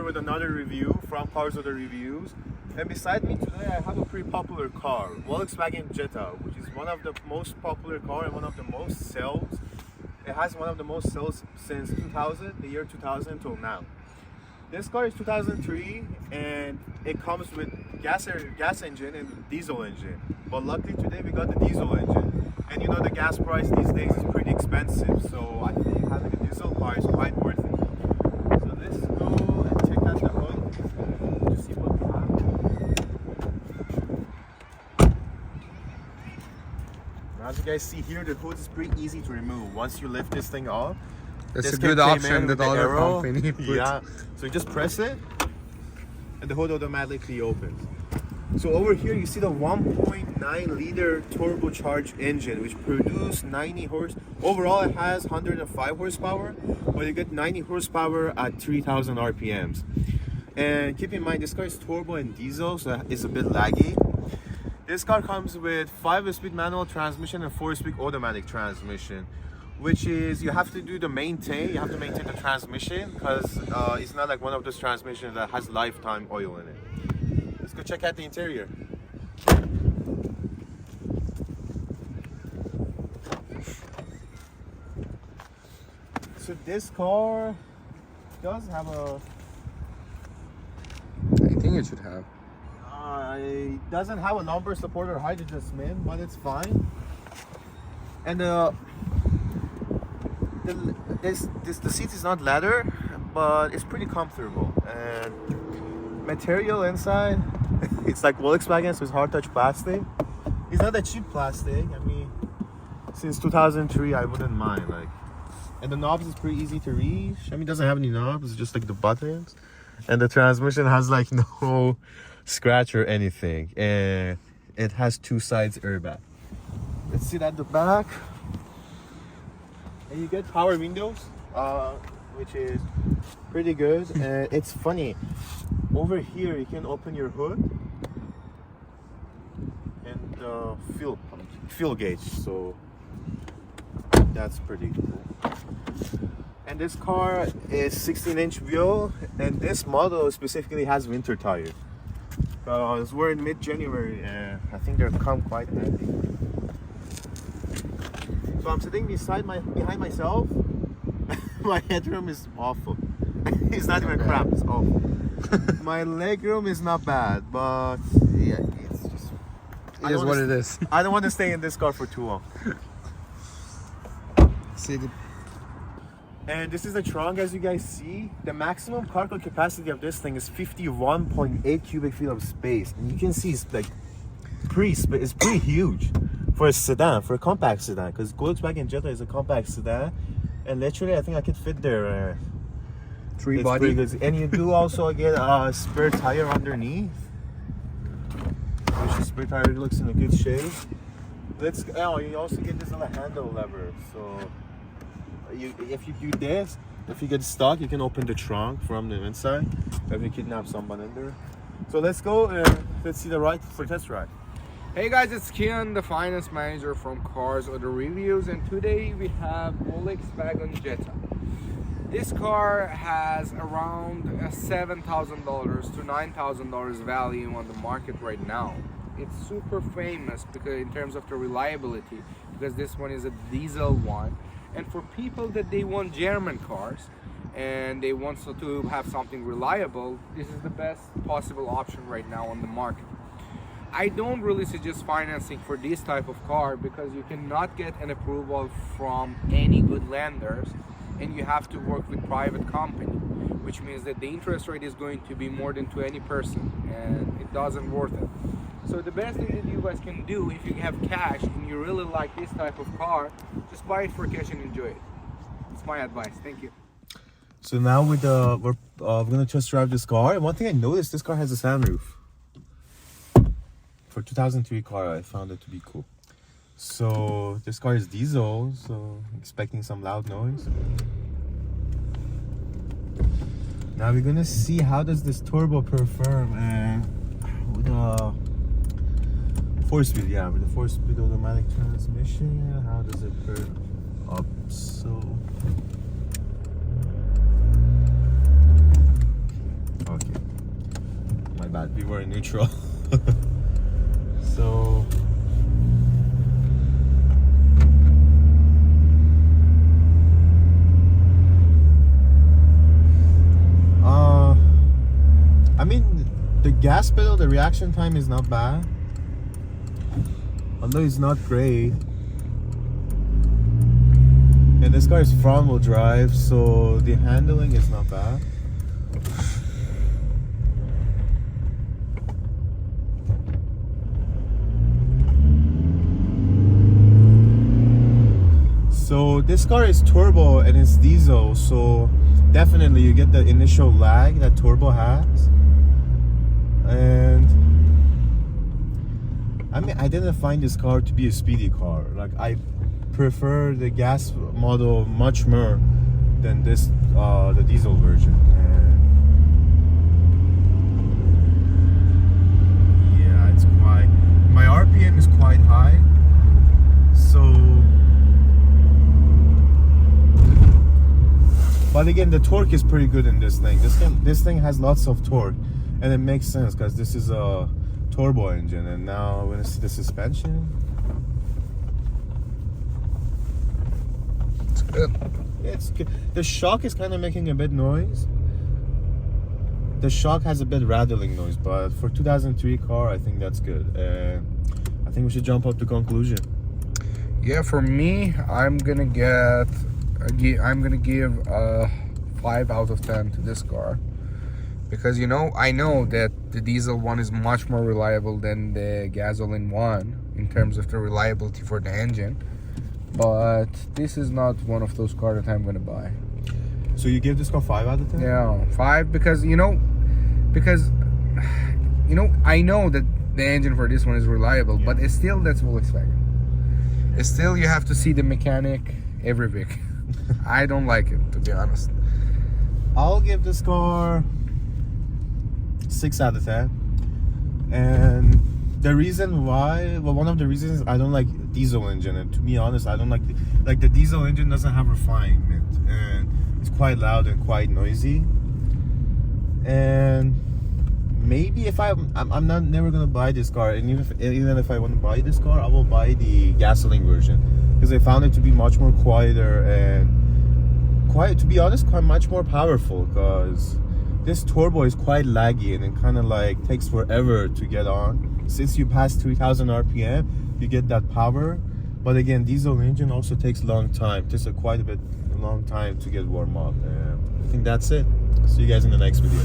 with another review from Cars Other Reviews. And beside me today I have a pretty popular car, Volkswagen Jetta, which is one of the most popular car and one of the most sales. It has one of the most sales since 2000, the year 2000 till now. This car is 2003 and it comes with gas engine and diesel engine. But luckily today we got the diesel engine. And you know the gas price these days is pretty expensive, so I think having a diesel car is quite worth it. So let's go and check out the hood to see what we have. Now, as you guys see here, the hood is pretty easy to remove. Once you lift this thing off, that's a good option that all the company puts. Yeah, so you just press it and the hood automatically opens. So over here you see the 1.9 liter turbocharged engine which produces 90 horse. Overall it has 105 horsepower, but you get 90 horsepower at 3000 RPMs. And keep in mind this car is turbo and diesel, so it's a bit laggy. This car comes with 5-speed manual transmission and 4-speed automatic transmission, which is you have to do the maintain. You have to maintain the transmission because it's not like one of those transmissions that has lifetime oil in it. Let's go check out the interior. So this car does have a... I think it should have. It doesn't have a lumbar support or height adjustment, but it's fine. And the seat is not leather, but it's pretty comfortable. And material inside, it's like Volkswagen, so it's hard touch plastic. It's not a cheap plastic. I mean, since 2003 I wouldn't mind. And the knobs is pretty easy to reach. I mean, it doesn't have any knobs, it's just like the buttons. And the transmission has like no scratch or anything, and it has 2 sides airbag. Let's see at the back. And you get power windows, which is pretty good. And it's funny, over here you can open your hood and fuel gauge, so that's pretty cool. And this car is 16-inch wheel, and this model specifically has winter tires. Because we're in mid-January and I think they'll come quite handy. So I'm sitting behind myself. My headroom is awful. It's not even crap, it's awful. My legroom is not bad, but yeah, it's just... It is what it is. I don't want to stay in this car for too long. And this is the trunk, as you guys see. The maximum cargo capacity of this thing is 51.8 cubic feet of space. And you can see it's like it's pretty huge for a sedan, for a compact sedan. Because Volkswagen Jetta is a compact sedan. And literally, I think I could fit there. 3 body. And you do also get a spare tire underneath. Which the spare tire looks in a good shape. You also get this little handle lever. So if you do this, if you get stuck, you can open the trunk from the inside. If you kidnap someone in there. So let's go and let's see the ride for test ride. Hey guys, it's Kian, the finance manager from Cars Other Reviews, and today we have Volkswagen Jetta. This car has around $7,000 to $9,000 value on the market right now. It's super famous because in terms of the reliability, because this one is a diesel one. And for people that they want German cars and they want to have something reliable, this is the best possible option right now on the market. I don't really suggest financing for this type of car because you cannot get an approval from any good lenders, and you have to work with private company, which means that the interest rate is going to be more than 20%, and it doesn't worth it. So the best thing that you guys can do, if you have cash and you really like this type of car, just buy it for cash and enjoy it. It's my advice. Thank you. So now we're gonna test drive this car. And one thing I noticed, this car has a sunroof. For 2003 car, I found it to be cool. So this car is diesel, so expecting some loud noise. Now we're gonna see how does this turbo perform with a 4-speed, with the 4-speed automatic transmission. How does it perform up? So Okay. My bad. We were in neutral. So. I mean, the gas pedal, the reaction time is not bad. Although it's not great. And this car is front wheel drive, so the handling is not bad. So this car is turbo and it's diesel, so definitely you get the initial lag that turbo has. And I mean, I didn't find this car to be a speedy car. Like, I prefer the gas model much more than this, the diesel version. And yeah, it's quite. My RPM is quite high, so. But again, the torque is pretty good in this thing. This thing has lots of torque, and it makes sense because this is a turbo engine. And now when I see the suspension, It's good. yeah, it's good. The shock is kind of making a bit noise. The shock has a bit rattling noise, but for 2003 car, I think that's good. I think we should jump up to conclusion. Yeah, for me, I'm gonna give a 5 out of 10 to this car, because I know that the diesel one is much more reliable than the gasoline one in terms of the reliability for the engine, but this is not one of those cars that I'm gonna buy. So you give this car 5 out of 10? Yeah, 5, because I know that the engine for this one is reliable, Yeah. but it's still, that's Volkswagen. It's still, you have to see the mechanic every week. I don't like it, to be honest. I'll give this car 6 out of 10. And the reason why, well, one of the reasons I don't like diesel engine, and to be honest, I don't like the diesel engine doesn't have refinement, and it's quite loud and quite noisy. And maybe if I'm not never gonna buy this car, and even if I want to buy this car, I will buy the gasoline version, because I found it to be much more quieter and to be honest, quite much more powerful, because this turbo is quite laggy and it kind of like takes forever to get on. Since you pass 3000 RPM, you get that power. But again, diesel engine also takes a long time. It takes quite a long time to get warm up. I think that's it. See you guys in the next video.